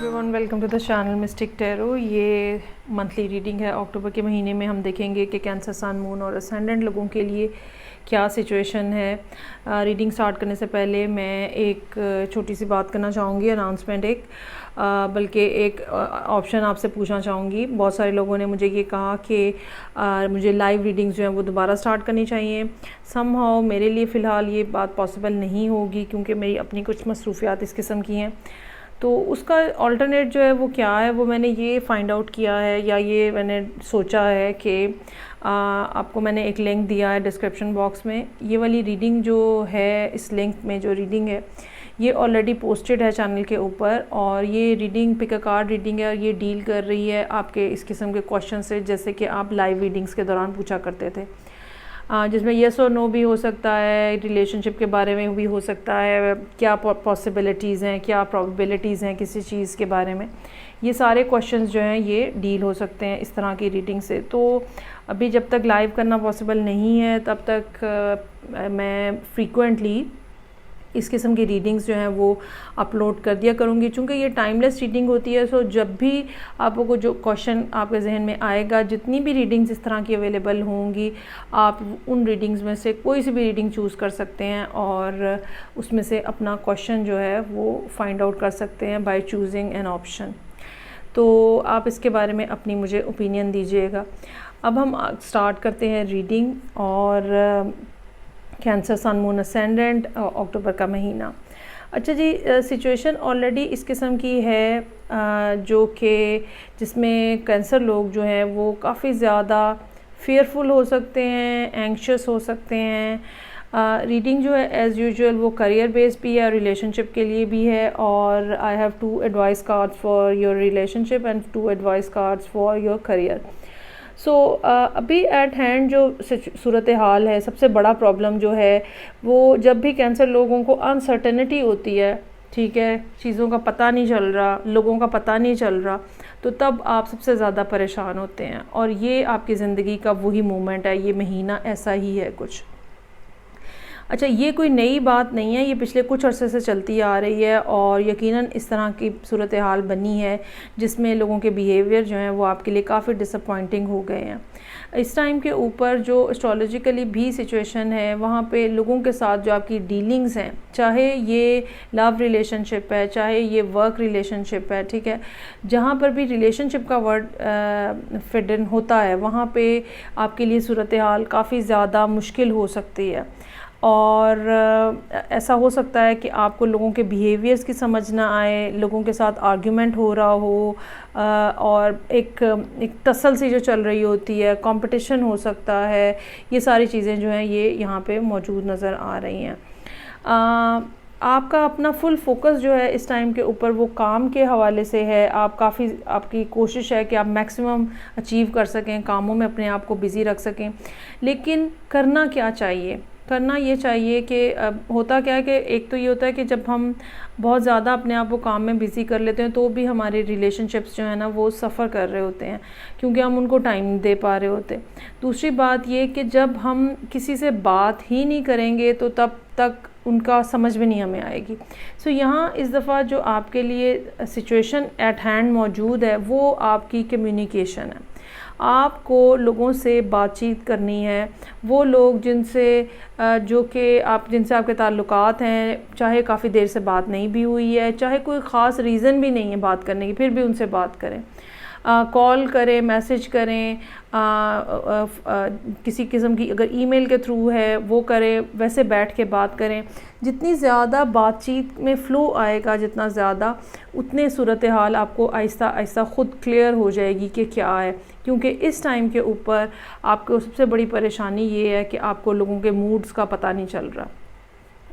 Everyone, welcome to the channel Mystic Tarot. ये monthly reading है। अक्टूबर के महीने में हम देखेंगे कि कैंसर, सन, मून और असेंडेंट लोगों के लिए क्या सिचुएशन है। रीडिंग स्टार्ट करने से पहले मैं एक छोटी सी बात करना चाहूँगी, अनाउंसमेंट बल्कि एक ऑप्शन आपसे पूछना चाहूँगी। बहुत सारे लोगों ने मुझे ये कहा कि मुझे लाइव रीडिंग्स जो हैं वो दोबारा स्टार्ट करनी चाहिए। समहाउ मेरे लिए फ़िलहाल ये बात पॉसिबल नहीं होगी क्योंकि मेरी अपनी कुछ मसरूफियात इस किस्म की हैं। तो उसका अल्टरनेट जो है वो क्या है, वो मैंने ये फ़ाइंड आउट किया है या ये मैंने सोचा है कि आपको मैंने एक लिंक दिया है डिस्क्रिप्शन बॉक्स में। ये वाली रीडिंग जो है, इस लिंक में जो रीडिंग है ये ऑलरेडी पोस्टेड है चैनल के ऊपर, और ये reading pick a card reading है और ये डील कर रही है आपके इस किस्म के क्वेश्चन से जैसे कि आप लाइव रीडिंग्स के दौरान पूछा करते थे, जिसमें येस और नो भी हो सकता है, रिलेशनशिप के बारे में भी हो सकता है, क्या पॉसिबिलिटीज़ हैं, क्या प्रोबेबिलिटीज़ हैं किसी चीज़ के बारे में। ये सारे क्वेश्चंस जो हैं ये डील हो सकते हैं इस तरह की रीडिंग से। तो अभी जब तक लाइव करना पॉसिबल नहीं है तब तक मैं फ्रीक्वेंटली इस किस्म की रीडिंग्स जो हैं वो अपलोड कर दिया करूँगी। चूँकि ये टाइमलेस रीडिंग होती है, सो जब भी आपको जो क्वेश्चन आपके जहन में आएगा, जितनी भी रीडिंग्स इस तरह की अवेलेबल होंगी, आप उन रीडिंग्स में से कोई सी भी रीडिंग चूज़ कर सकते हैं और उसमें से अपना क्वेश्चन जो है वो फाइंड आउट कर सकते हैं बाय चूजिंग एन ऑप्शन। तो आप इसके बारे में अपनी मुझे ओपिनियन दीजिएगा। अब हम स्टार्ट करते हैं रीडिंग। और कैंसर, सन, मून, असेंडेंट, अक्टूबर का महीना। अच्छा जी, सिचुएशन ऑलरेडी इस किस्म की है जो कि जिसमें कैंसर लोग जो हैं वो काफ़ी ज़्यादा फेयरफुल हो सकते हैं, एंक्शस हो सकते हैं। रीडिंग जो है एज़ यूजुअल वो करियर बेस्ड भी है, रिलेशनशिप के लिए भी है। और I have 2 advice cards for your relationship and 2 advice cards for your career. So अभी एट हैंड जो सूरत हाल है, सबसे बड़ा प्रॉब्लम जो है वो जब भी कैंसर लोगों को अनसर्टेनिटी होती है, ठीक है, चीज़ों का पता नहीं चल रहा, लोगों का पता नहीं चल रहा, तो तब आप सबसे ज़्यादा परेशान होते हैं। और ये आपकी ज़िंदगी का वही मोमेंट है, ये महीना ऐसा ही है कुछ। अच्छा, ये कोई नई बात नहीं है, ये पिछले कुछ अरसे से चलती आ रही है और यकीनन इस तरह की सूरत हाल बनी है जिसमें लोगों के बिहेवियर जो हैं वो आपके लिए काफ़ी डिसअपॉइंटिंग हो गए हैं। इस टाइम के ऊपर जो एस्ट्रोलॉजिकली भी सिचुएशन है, वहाँ पे लोगों के साथ जो आपकी डीलिंग्स हैं, चाहे ये लव रिलेशनशिप है, चाहे ये वर्क रिलेशनशिप है, ठीक है, जहाँ पर भी रिलेशनशिप का वर्ड फिट इन होता है वहाँ पे आपके लिए सूरत हाल काफ़ी ज़्यादा मुश्किल हो सकती है। और ऐसा हो सकता है कि आपको लोगों के बिहेवियर्स की समझ ना आए, लोगों के साथ आर्ग्यूमेंट हो रहा हो, और एक टसल सी जो चल रही होती है, कंपटीशन हो सकता है। ये सारी चीज़ें जो हैं ये यहाँ पे मौजूद नज़र आ रही हैं। आपका अपना फुल फोकस जो है इस टाइम के ऊपर वो काम के हवाले से है। आपकी कोशिश है कि आप मैक्सिमम अचीव कर सकें, कामों में अपने आप को बिज़ी रख सकें। लेकिन करना क्या चाहिए? करना ये चाहिए कि होता क्या है कि एक तो ये होता है कि जब हम बहुत ज़्यादा अपने आप को काम में बिज़ी कर लेते हैं तो भी हमारे रिलेशनशिप्स जो है ना वो सफ़र कर रहे होते हैं क्योंकि हम उनको टाइम नहीं दे पा रहे होते। दूसरी बात ये कि जब हम किसी से बात ही नहीं करेंगे तो तब तक उनका समझ में नहीं हमें आएगी। सो यहाँ इस दफ़ा जो आपके लिए सिचुएशन एट हैंड मौजूद है वो आपकी कम्युनिकेशन है। आपको लोगों से बातचीत करनी है। वो लोग जिनसे जिनसे आपके ताल्लुकात हैं, चाहे काफ़ी देर से बात नहीं भी हुई है, चाहे कोई ख़ास रीज़न भी नहीं है बात करने की, फिर भी उनसे बात करें, कॉल करें, मैसेज करें, किसी किस्म की अगर ईमेल के थ्रू है वो करें, वैसे बैठ के बात करें। जितनी ज़्यादा बातचीत में फ़्लो आएगा, जितना ज़्यादा, उतने सूरत हाल आपको आहिस्ता आहिस्ता ख़ुद क्लियर हो जाएगी कि क्या है। क्योंकि इस टाइम के ऊपर आपको सबसे बड़ी परेशानी ये है कि आपको लोगों के मूड्स का पता नहीं चल रहा।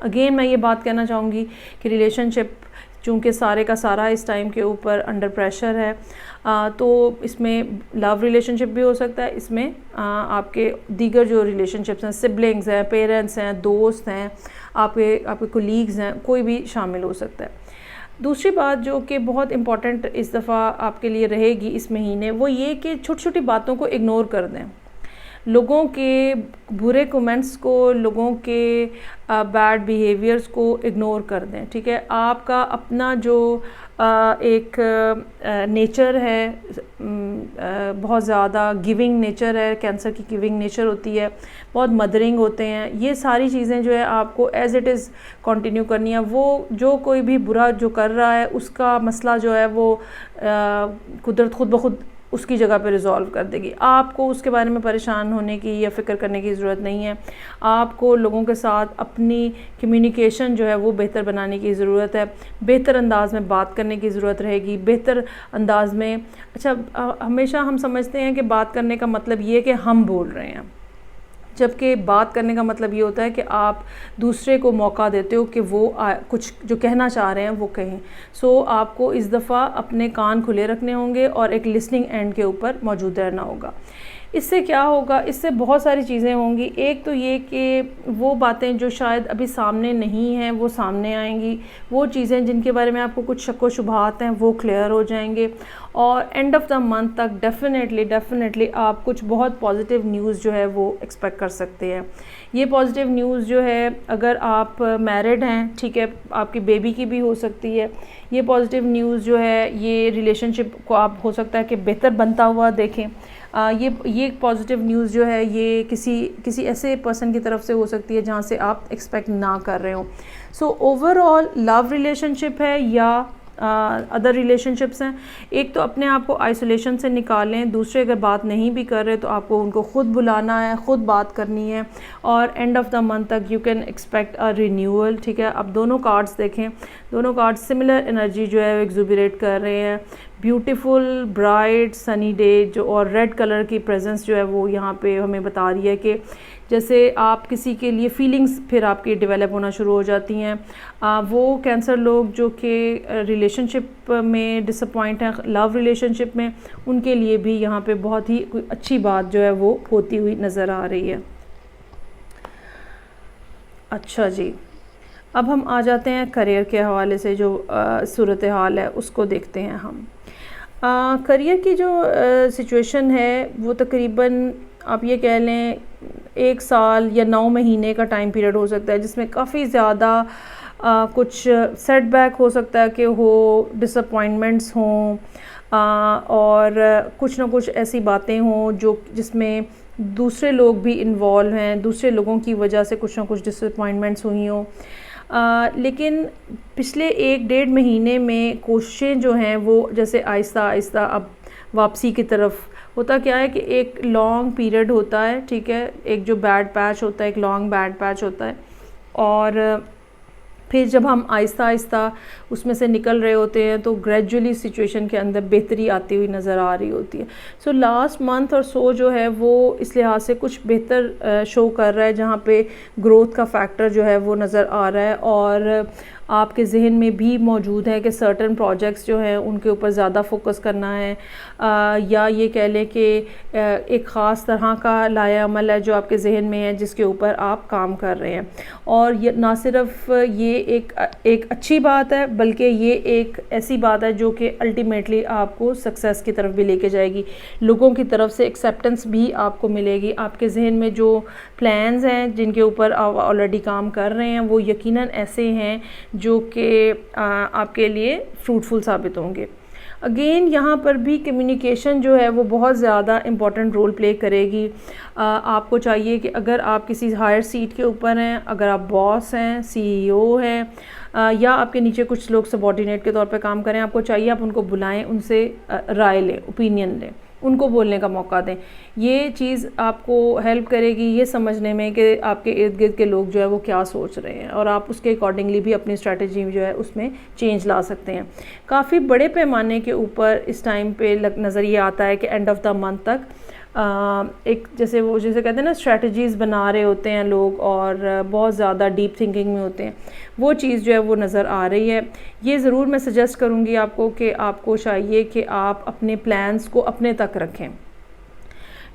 अगेन मैं ये बात कहना चाहूँगी कि रिलेशनशिप चूँकि सारे का सारा इस टाइम के ऊपर अंडर प्रेशर है, तो इसमें लव रिलेशनशिप भी हो सकता है, इसमें आपके दीगर जो रिलेशनशिप्स हैं, सिबलिंग्स हैं, पेरेंट्स हैं, दोस्त हैं, आपके कोलीग्स हैं, कोई भी शामिल हो सकता है। दूसरी बात जो कि बहुत इम्पॉर्टेंट इस दफ़ा आपके लिए रहेगी इस महीने, वो ये कि छोटी छोटी बातों को इग्नोर कर दें। लोगों के बुरे कमेंट्स को, लोगों के बैड बिहेवियर्स को इग्नोर कर दें, ठीक है। आपका अपना जो एक नेचर है, बहुत ज़्यादा गिविंग नेचर है, कैंसर की गिविंग नेचर होती है, बहुत मदरिंग होते हैं। ये सारी चीज़ें जो है आपको एज़ इट इज़ कंटिन्यू करनी है। वो जो कोई भी बुरा जो कर रहा है उसका मसला जो है वो कुदरत खुद ब खुद उसकी जगह पे रिज़ॉल्व कर देगी। आपको उसके बारे में परेशान होने की या फ़िक्र करने की ज़रूरत नहीं है। आपको लोगों के साथ अपनी कम्युनिकेशन जो है वो बेहतर बनाने की ज़रूरत है, बेहतर अंदाज में बात करने की ज़रूरत रहेगी, बेहतर अंदाज में। अच्छा, हमेशा हम समझते हैं कि बात करने का मतलब ये है कि हम बोल रहे हैं, जबकि बात करने का मतलब ये होता है कि आप दूसरे को मौका देते हो कि वो कुछ जो कहना चाह रहे हैं वो कहें। सो आपको इस दफ़ा अपने कान खुले रखने होंगे और एक लिसनिंग एंड के ऊपर मौजूद रहना होगा। इससे क्या होगा, इससे बहुत सारी चीज़ें होंगी। एक तो ये कि वो बातें जो शायद अभी सामने नहीं हैं वो सामने आएंगी, वो चीज़ें जिनके बारे में आपको कुछ शक व शुबहात हैं वो क्लियर हो जाएंगे। और एंड ऑफ़ द मंथ तक डेफ़िनेटली आप कुछ बहुत पॉजिटिव न्यूज़ जो है वो एक्सपेक्ट कर सकते हैं। ये पॉजिटिव न्यूज़ जो है, अगर आप मैरिड हैं, ठीक है, आपकी बेबी की भी हो सकती है। ये पॉजिटिव न्यूज़ जो है ये रिलेशनशिप को आप हो सकता है कि बेहतर बनता हुआ देखें। ये पॉजिटिव न्यूज़ जो है ये किसी ऐसे पर्सन की तरफ से हो सकती है जहाँ से आप एक्सपेक्ट ना कर रहे हो। सो ओवरऑल लव रिलेशनशिप है या अदर रिलेशनशिप्स हैं, एक तो अपने आप को आइसोलेशन से निकालें। दूसरे अगर बात नहीं भी कर रहे तो आपको उनको ख़ुद बुलाना है, ख़ुद बात करनी है, और एंड ऑफ़ द मंथ तक you can expect a renewal. ठीक है, अब दोनों कार्ड्स देखें, दोनों कार्ड्स सिमिलर एनर्जी जो है एक्जुबरेट कर रहे हैं। ब्यूटीफुल ब्राइट सनी डे जो, और रेड कलर की प्रेजेंस जो है वो यहाँ पे हमें बता रही है कि जैसे आप किसी के लिए फीलिंग्स फिर आपकी डेवलप होना शुरू हो जाती हैं। वो कैंसर लोग जो कि रिलेशनशिप में डिसअपॉइंट हैं, लव रिलेशनशिप में, उनके लिए भी यहाँ पे बहुत ही कोई अच्छी बात जो है वो होती हुई नज़र आ रही है। अच्छा जी, अब हम आ जाते हैं करियर के हवाले से जो सूरत हाल है उसको देखते हैं हम। करियर की जो सिचुएशन है वो तकरीबन आप ये कह लें 1 साल या 9 महीने का टाइम पीरियड हो सकता है, जिसमें काफ़ी ज़्यादा कुछ सेटबैक हो सकता है कि हो, डिसअपॉइंटमेंट्स हों, और कुछ ना कुछ ऐसी बातें हों जो जिसमें दूसरे लोग भी इन्वॉल्व हैं, दूसरे लोगों की वजह से कुछ ना कुछ डिसअपॉइंटमेंट्स हुई हों। लेकिन पिछले 1-1.5 महीने में कोशिशें जो हैं वो जैसे आहिस्ता आहिस्ता अब वापसी की तरफ। होता क्या है कि एक लॉन्ग पीरियड होता है, ठीक है, एक जो बैड पैच होता है, एक लॉन्ग बैड पैच होता है, और फिर जब हम आहिस्ता आहिस्ता उसमें से निकल रहे होते हैं तो ग्रेजुअली सिचुएशन के अंदर बेहतरी आती हुई नज़र आ रही होती है। सो लास्ट मंथ और सो जो है वो इस लिहाज से कुछ बेहतर शो कर रहा है, जहाँ पे ग्रोथ का फैक्टर जो है वो नज़र आ रहा है, और आपके जहन में भी मौजूद है कि सर्टन प्रोजेक्ट्स जो हैं उनके ऊपर ज़्यादा फोकस करना है, या ये कह लें कि एक ख़ास तरह का लाया अमल है जो आपके जहन में है जिसके ऊपर आप काम कर रहे हैं। और ये ना सिर्फ ये एक अच्छी बात है, बल्कि ये एक ऐसी बात है जो कि अल्टीमेटली आपको सक्सेस की तरफ भी लेके जाएगी। लोगों की तरफ से एक्सेप्टेंस भी आपको मिलेगी। आपके जहन में जो प्लान्स हैं जिनके ऊपर आप ऑलरेडी काम कर रहे हैं वो यकीनन ऐसे हैं जो कि आपके लिए फ्रूटफुल साबित होंगे। अगेन यहाँ पर भी कम्युनिकेशन जो है वो बहुत ज़्यादा इम्पॉर्टेंट रोल प्ले करेगी। आपको चाहिए कि अगर आप किसी हायर सीट के ऊपर हैं, अगर आप बॉस हैं, सीईओ हैं, या आपके नीचे कुछ लोग सबॉर्डिनेट के तौर पे काम करें, आपको चाहिए आप उनको बुलाएं, उनसे राय लें, ओपिनियन लें, उनको बोलने का मौका दें। ये चीज़ आपको हेल्प करेगी ये समझने में कि आपके इर्द गिर्द के लोग जो है वो क्या सोच रहे हैं, और आप उसके अकॉर्डिंगली भी अपनी स्ट्रैटेजी जो है उसमें चेंज ला सकते हैं। काफ़ी बड़े पैमाने के ऊपर इस टाइम पे नज़र ये आता है कि एंड ऑफ़ द मंथ तक एक जैसे कहते हैं ना, स्ट्रैटेजीज़ बना रहे होते हैं लोग, और बहुत ज़्यादा डीप थिंकिंग में होते हैं, वो चीज़ जो है वो नज़र आ रही है। ये ज़रूर मैं सजेस्ट करूँगी आपको कि आपको चाहिए कि आप अपने प्लान्स को अपने तक रखें।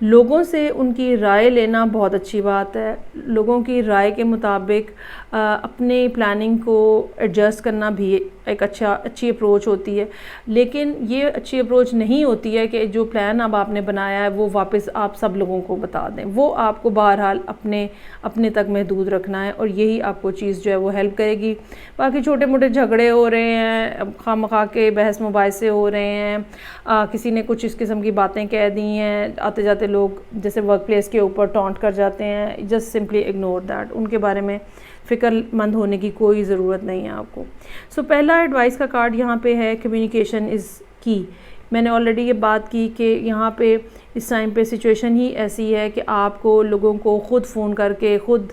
लोगों से उनकी राय लेना बहुत अच्छी बात है। लोगों की राय के मुताबिक अपने प्लानिंग को एडजस्ट करना भी एक अच्छी अप्रोच होती है, लेकिन ये अच्छी अप्रोच नहीं होती है कि जो प्लान अब आपने बनाया है वो वापस आप सब लोगों को बता दें। वो आपको बहरहाल अपने तक महदूद रखना है और यही आपको चीज़ जो है वो हेल्प करेगी। बाकी छोटे मोटे झगड़े हो रहे हैं, खामखा के बहस मुबाहिसे हो रहे हैं, किसी ने कुछ इस किस्म की बातें कह दी हैं, आते जाते लोग जैसे वर्क प्लेस के ऊपर टॉन्ट कर जाते हैं, जस्ट सिंपली इग्नोर दैट। उनके बारे में फ़िक्रमंद होने की कोई ज़रूरत नहीं है आपको। सो पहला एडवाइस का कार्ड यहाँ पे है कम्युनिकेशन इज़ की। मैंने ऑलरेडी ये बात की कि यहाँ पे इस टाइम पे सिचुएशन ही ऐसी है कि आपको लोगों को ख़ुद फ़ोन करके ख़ुद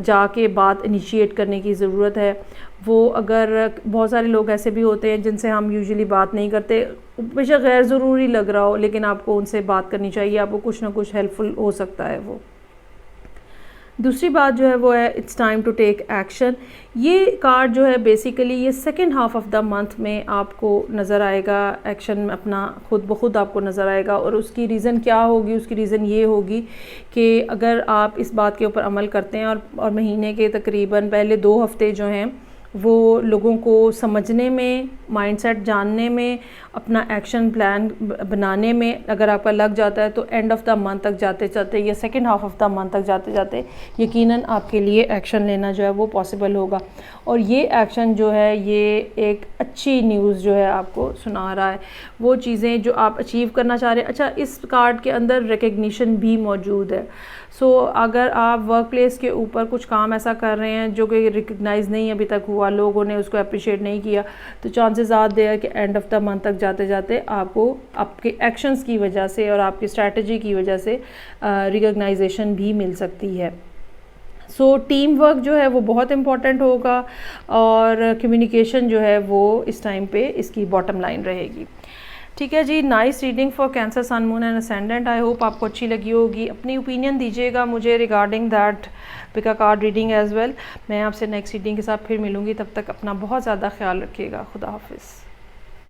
जाके बात इनिशिएट करने की ज़रूरत है। वो अगर बहुत सारे लोग ऐसे भी होते हैं जिनसे हम यूजुअली बात नहीं करते, बेशक गैर ज़रूरी लग रहा हो, लेकिन आपको उनसे बात करनी चाहिए, आपको कुछ ना कुछ हेल्पफुल हो सकता है वो। दूसरी बात जो है वो है it's time to take action. ये कार्ड जो है बेसिकली ये second half of the month में आपको नज़र आएगा, एक्शन अपना खुद ब खुद आपको नज़र आएगा। और उसकी रीज़न क्या होगी? उसकी रीज़न ये होगी कि अगर आप इस बात के ऊपर अमल करते हैं और महीने के तकरीबन पहले 2 हफ़्ते जो हैं वो लोगों को समझने में, माइंडसेट जानने में, अपना एक्शन प्लान बनाने में अगर आपका लग जाता है तो एंड ऑफ द मंथ तक जाते जाते या second half of the month तक जाते जाते यकीनन आपके लिए एक्शन लेना जो है वो पॉसिबल होगा। और ये एक्शन जो है ये एक अच्छी न्यूज़ जो है आपको सुना रहा है, वो चीज़ें जो आप अचीव करना चाह रहे हैं। अच्छा, इस कार्ड के अंदर रिकग्निशन भी मौजूद है। सो अगर आप वर्क प्लेस के ऊपर कुछ काम ऐसा कर रहे हैं जो कि रिकग्नाइज़ नहीं अभी तक हुआ, लोगों ने उसको अप्रिशिएट नहीं किया, तो चांसेस आते हैं कि एंड ऑफ द मंथ तक जाते जाते आपको आपके एक्शंस की वजह से और आपकी स्ट्रैटेजी की वजह से रिकग्नाइजेशन भी मिल सकती है। सो टीम वर्क जो है वो बहुत इम्पॉर्टेंट होगा और कम्युनिकेशन जो है वो इस टाइम पे इसकी बॉटम लाइन रहेगी। ठीक है जी, nice reading for cancer sun moon and ascendant. I hope आपको अच्छी लगी होगी। अपनी ओपिनियन दीजिएगा मुझे regarding that pick a card reading as well. मैं आपसे नेक्स्ट रीडिंग के साथ फिर मिलूँगी, तब तक अपना बहुत ज़्यादा ख्याल रखिएगा। खुदा हाफिज़।